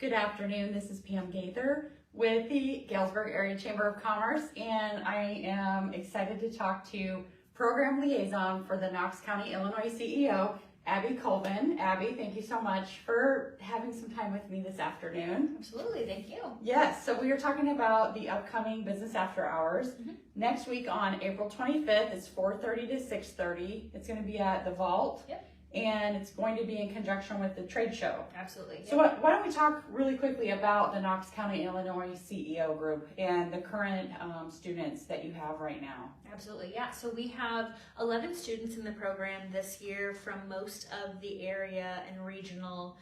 Good afternoon, this is Pam Gaither with the Galesburg Area Chamber of Commerce, and I am excited to talk to Program Liaison for the Knox County, Illinois CEO, Abby Colvin. Abby, thank you so much for having some time with me this afternoon. Absolutely, thank you. Yes, so we are talking about the upcoming Business After Hours. Next week on April 25th, it's 4:30 to 6:30. It's going to be at the Vault. Yep. And it's going to be in conjunction with the trade show. Absolutely. So why don't we talk really quickly about the Knox County, Illinois CEO group and the current students that you have right now. Absolutely, yeah. So we have 11 students in the program this year from most of the area and regional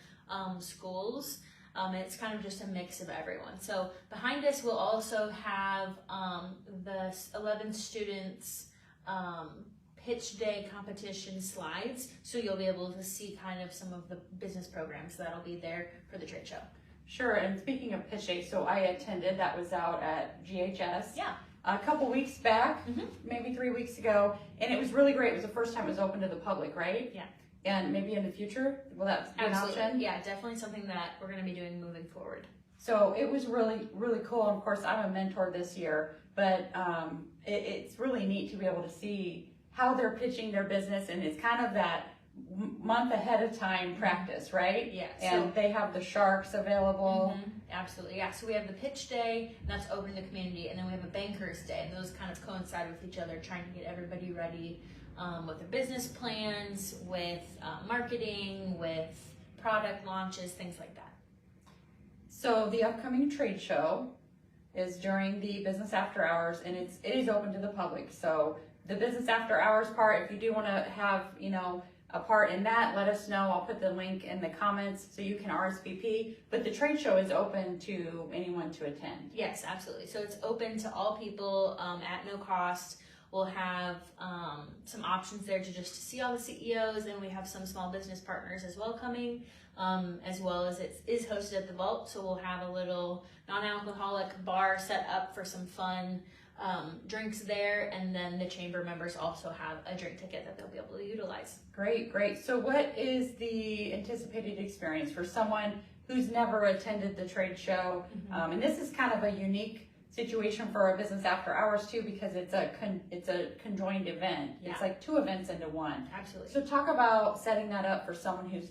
schools. It's kind of just a mix of everyone. So behind us, we'll also have the 11 students pitch day competition slides, so you'll be able to see kind of some of the business programs that'll be there for the trade show. Sure, and speaking of pitch day, so I attended, that was out at GHS. Yeah. A couple weeks back, maybe 3 weeks ago, and it was really great. It was the first time it was open to the public, right? Yeah. And maybe in the future, will that be an option? Yeah, definitely something that we're going to be doing moving forward. So it was really, really cool. And of course, I'm a mentor this year, but it's really neat to be able to see how they're pitching their business, and it's kind of that month ahead of time practice, right? Yeah. And they have the sharks available. Absolutely, yeah. So we have the pitch day, and that's open to the community, and then we have a bankers day, and those kind of coincide with each other, trying to get everybody ready with their business plans, with marketing, with product launches, things like that. So the upcoming trade show is during the business after hours, and it is open to the public. So the business after hours part, if you do want to have, a part in that, let us know. I'll put the link in the comments so you can RSVP. But the trade show is open to anyone to attend. Yes, absolutely. So it's open to all people at no cost. We'll have some options there to see all the CEOs, and we have some small business partners as well coming, as well as it is hosted at the Vault. So we'll have a little non-alcoholic bar set up for some fun drinks there, and then the chamber members also have a drink ticket that they'll be able to utilize. Great, great. So what is the anticipated experience for someone who's never attended the trade show? And this is kind of a unique situation for a business after hours too, because it's a conjoined event. Yeah. It's like two events into one. Absolutely. So talk about setting that up for someone who's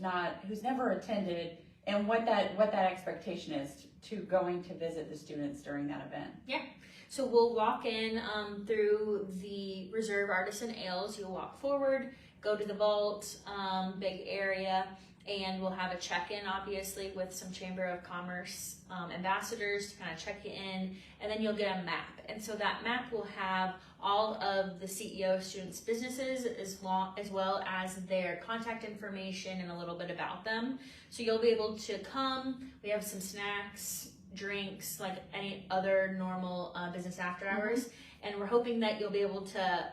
never attended, and what that expectation is to going to visit the students during that event. Yeah. So we'll walk in through the Reserve Artisan Ales. You'll walk forward, go to the Vault, big area, and we'll have a check-in, obviously, with some Chamber of Commerce ambassadors to kind of check you in, and then you'll get a map. And so that map will have all of the CEO students' businesses as well as their contact information and a little bit about them. So you'll be able to come. We have some snacks, drinks, like any other normal business after hours, and we're hoping that you'll be able to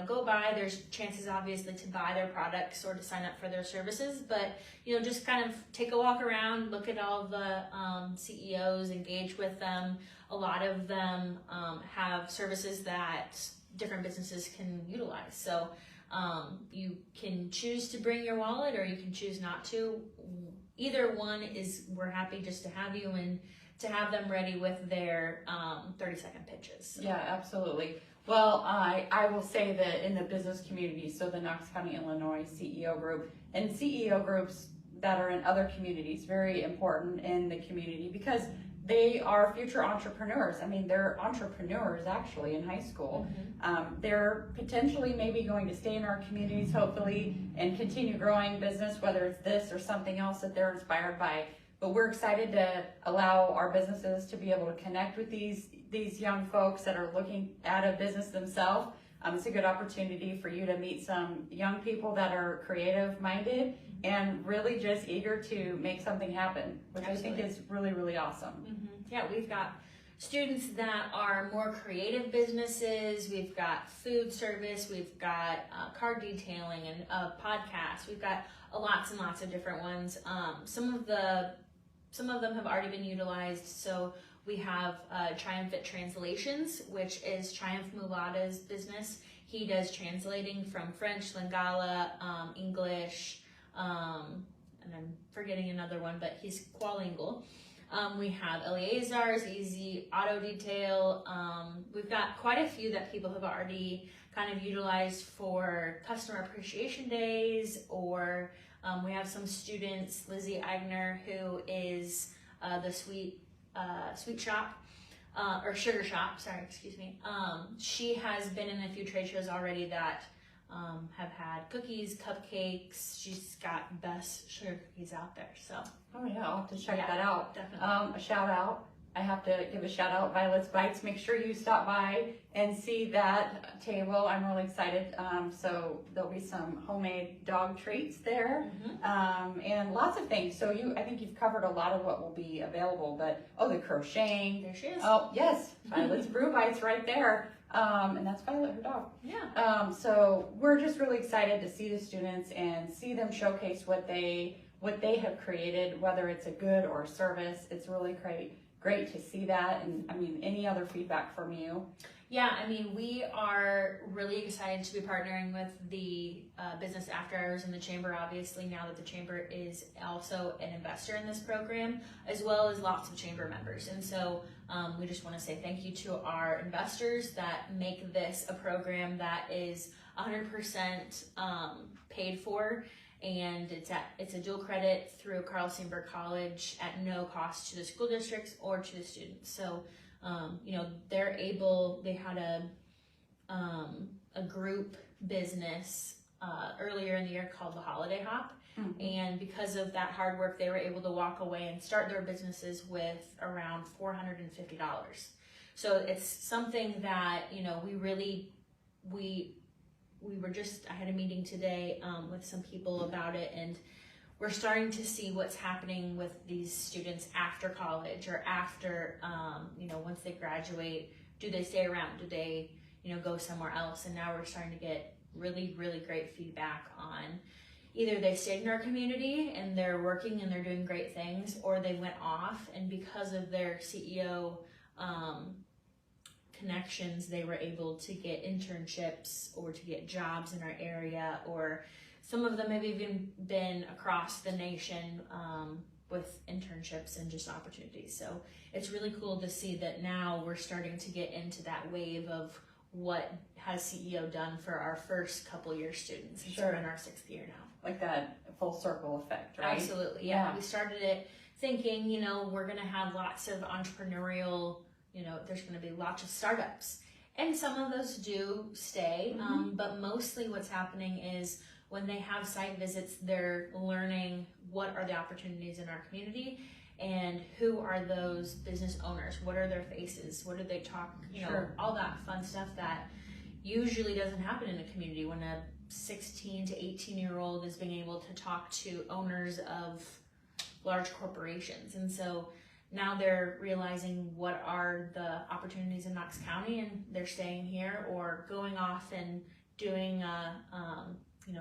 go by. There's chances obviously to buy their products or to sign up for their services, but just kind of take a walk around, look at all the CEOs, engage with them. A lot of them have services that different businesses can utilize, so you can choose to bring your wallet or you can choose not to. Either one we're happy just to have you and to have them ready with their 30-second pitches. Yeah, absolutely. Well, I will say that in the business community, so the Knox County, Illinois CEO group and CEO groups that are in other communities, very important in the community because they are future entrepreneurs. I mean, they're entrepreneurs actually in high school. They're potentially maybe going to stay in our communities, hopefully, and continue growing business, whether it's this or something else that they're inspired by. But we're excited to allow our businesses to be able to connect with these young folks that are looking at a business themselves. It's a good opportunity for you to meet some young people that are creative minded and really just eager to make something happen, which Absolutely. I think is really, really awesome. Yeah, we've got students that are more creative businesses. We've got food service. We've got car detailing and podcasts. We've got lots and lots of different ones. Some of them have already been utilized. So we have Triumphant Translations, which is Triumph Mulata's business. He does translating from French, Lingala, English, and I'm forgetting another one, but he's quadlingual. We have Eleazar's Easy Auto Detail. We've got quite a few that people have already kind of utilized for customer appreciation days, or we have some students, Lizzie Eigner, who is the sweet shop, or sugar shop, sorry, excuse me. She has been in a few trade shows already that have had cookies, cupcakes. She's got best sugar cookies out there, so. Oh yeah, I'll have to check that out. Definitely. A shout out. I have to give a shout out, Violet's Bites. Make sure you stop by and see that table. I'm really excited. So there'll be some homemade dog treats there, and lots of things. So I think you've covered a lot of what will be available. But the crocheting. There she is. Oh yes, Violet's Brew Bites right there. And that's Violet, her dog. Yeah. So we're just really excited to see the students and see them showcase what they have created, whether it's a good or a service. It's really great to see that. And I mean, any other feedback from you? Yeah, I mean, we are really excited to be partnering with the Business After Hours in the Chamber, obviously, now that the Chamber is also an investor in this program, as well as lots of Chamber members. And so we just want to say thank you to our investors that make this a program that is 100% paid for. And it's a dual credit through Carl Sandburg College at no cost to the school districts or to the students. So, they had a group business earlier in the year called the Holiday Hop. And because of that hard work, they were able to walk away and start their businesses with around $450. So it's something that, I had a meeting today with some people about it, and we're starting to see what's happening with these students after college or after, once they graduate. Do they stay around? Do they, go somewhere else? And now we're starting to get really, really great feedback on either they stayed in our community and they're working and they're doing great things, or they went off and because of their CEO connections, they were able to get internships or to get jobs in our area, or some of them have even been across the nation with internships and just opportunities. So it's really cool to see that now we're starting to get into that wave of what has CEO done for our first couple year students. Sure. We're in our 6th year now. Like that full circle effect, right? Absolutely, yeah. We started it thinking, we're gonna have lots of entrepreneurial, there's going to be lots of startups, and some of those do stay, but mostly what's happening is when they have site visits, they're learning what are the opportunities in our community and who are those business owners, what are their faces, what do they talk, all that fun stuff that usually doesn't happen in a community when a 16 to 18-year-old is being able to talk to owners of large corporations. And so now they're realizing what are the opportunities in Knox County, and they're staying here or going off and doing,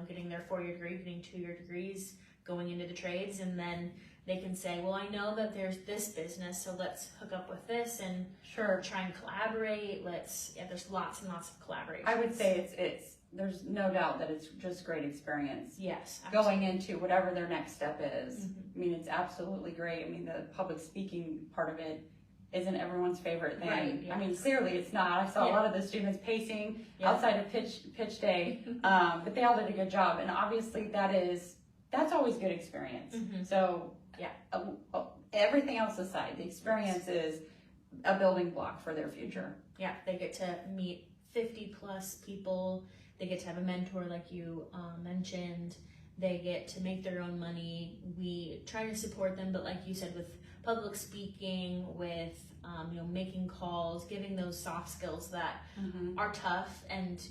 getting their 4-year degree, getting 2-year degrees, going into the trades, and then they can say, well, I know that there's this business, so let's hook up with this and try and collaborate. There's lots and lots of collaboration. I would say there's no doubt that it's just great experience. Yes. Absolutely. Going into whatever their next step is. I mean, it's absolutely great. I mean, the public speaking part of it isn't everyone's favorite thing. Right, yes. I mean, clearly it's not. I saw a lot of the students pacing outside of pitch day, but they all did a good job. And obviously that's always good experience. So everything else aside, the experience is a building block for their future. Yeah, they get to meet 50 plus people. They get to have a mentor like you mentioned. They get to make their own money. We try to support them, but like you said, with public speaking, with making calls, giving those soft skills that are tough. And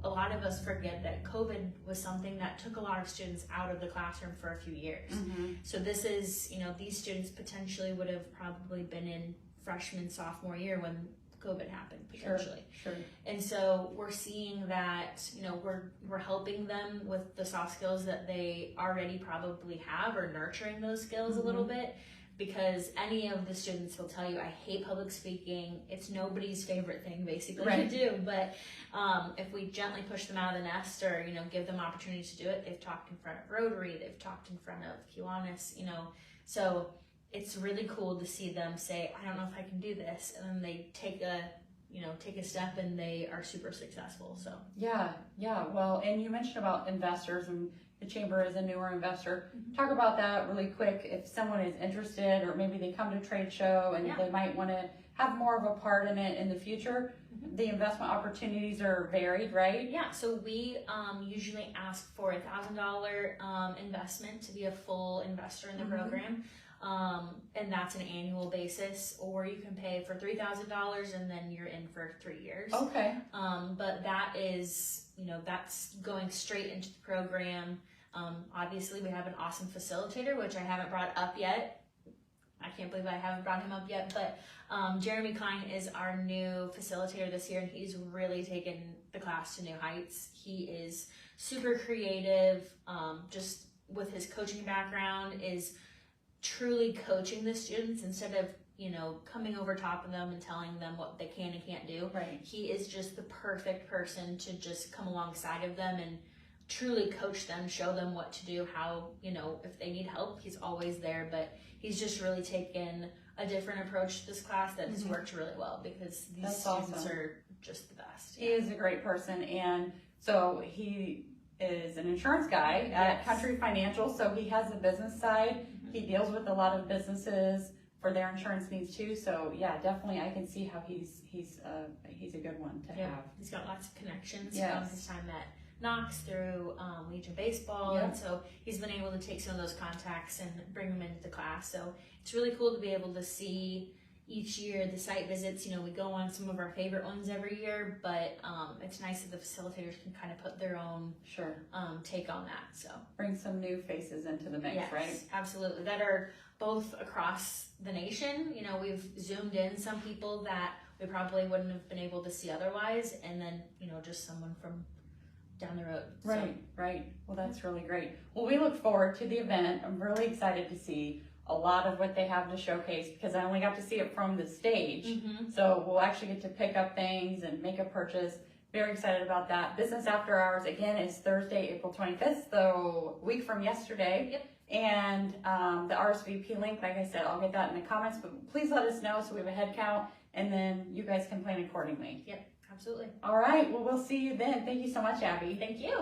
a lot of us forget that COVID was something that took a lot of students out of the classroom for a few years. So this is, these students potentially would have probably been in freshman, sophomore year when COVID happened, potentially. Sure. And so we're seeing that, we're helping them with the soft skills that they already probably have, or nurturing those skills a little bit. because any of the students will tell you, I hate public speaking. It's nobody's favorite thing basically Right. to do, but if we gently push them out of the nest or, give them opportunities to do it, they've talked in front of Rotary, they've talked in front of Kiwanis, so it's really cool to see them say, I don't know if I can do this, and then they take a step and they are super successful. So Yeah. Well, and you mentioned about investors, and the chamber is a newer investor. Talk about that really quick. If someone is interested, or maybe they come to trade show and they might want to have more of a part in it in the future, the investment opportunities are varied, right? yeah, so we usually ask for $1,000 investment to be a full investor in the program. And that's an annual basis, or you can pay for $3,000 and then you're in for 3 years. Okay. But that is, that's going straight into the program. Obviously we have an awesome facilitator, which I haven't brought up yet. I can't believe I haven't brought him up yet, but Jeremy Klein is our new facilitator this year, and he's really taken the class to new heights. He is super creative, just with his coaching background, is truly coaching the students instead of coming over top of them and telling them what they can and can't do. Right. He is just the perfect person to just come alongside of them and truly coach them, show them what to do, how, if they need help, he's always there. But he's just really taken a different approach to this class that has worked really well, because these students are just the best. He is a great person, and so he is an insurance guy at Country Financial, so he has a business side. He deals with a lot of businesses for their insurance needs too. So yeah, definitely I can see how he's a good one to have. He's got lots of connections Yes. from his time at Knox through Legion Baseball, and so he's been able to take some of those contacts and bring them into the class. So it's really cool to be able to see each year the site visits. We go on some of our favorite ones every year, but it's nice that the facilitators can kind of put their own take on that. So bring some new faces into the mix, yes, right? Absolutely, that are both across the nation. We've zoomed in some people that we probably wouldn't have been able to see otherwise, and then just someone from down the road. Right. Well, that's really great. Well, we look forward to the event. I'm really excited to see a lot of what they have to showcase, because I only got to see it from the stage. So we'll actually get to pick up things and make a purchase. Very excited about that. Business After Hours, again, is Thursday, April 25th, so a week from yesterday. Yep. And the RSVP link, like I said, I'll get that in the comments, but please let us know so we have a head count, and then you guys can plan accordingly. Yep, absolutely. All right, well, we'll see you then. Thank you so much, Abby. Thank you.